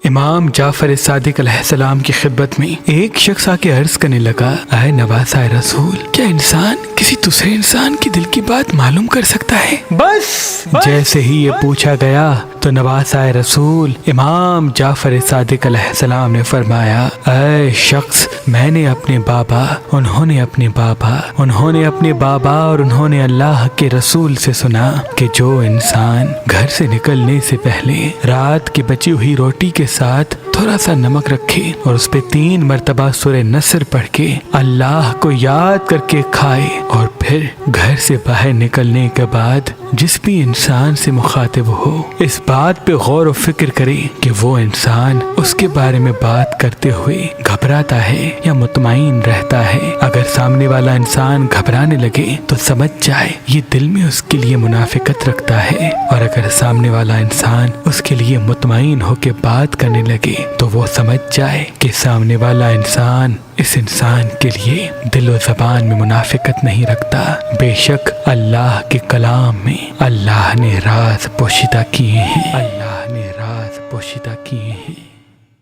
امام جعفر صادق علیہ السلام کی خدمت میں ایک شخص آ کے عرض کرنے لگا، اے نواسۂ رسول، کیا انسان کسی دوسرے انسان کی دل کی بات معلوم کر سکتا ہے؟ بس جیسے ہی یہ پوچھا گیا تو نواسۂ رسول امام جعفر صادق علیہ السلام نے فرمایا، اے شخص، میں نے اپنے بابا، انہوں نے اپنے بابا، انہوں نے اپنے بابا اور انہوں نے اللہ کے رسول سے سنا کہ جو انسان گھر سے نکلنے سے پہلے رات کی بچی ہوئی روٹی کے ساتھ تھوڑا سا نمک رکھے اور اس پہ 3 مرتبہ سورہ نصر پڑھ کے اللہ کو یاد کر کے کھائے اور پھر گھر سے باہر نکلنے کے بعد جس بھی انسان سے مخاطب ہو اس بات پہ غور و فکر کرے کہ وہ انسان اس کے بارے میں بات کرتے ہوئے گھبراتا ہے یا مطمئن رہتا ہے۔ اگر سامنے والا انسان گھبرانے لگے تو سمجھ جائے یہ دل میں اس کے لیے منافقت رکھتا ہے، اور اگر سامنے والا انسان اس کے لیے مطمئن ہو کے بات کرنے لگے تو وہ سمجھ جائے کہ سامنے والا انسان اس انسان کے لیے دل و زبان میں منافقت نہیں رکھتا۔ بے شک اللہ کے کلام میں اللہ نے راز پوشیدہ کیے ہیں، اللہ نے راز پوشیدہ کیے ہیں۔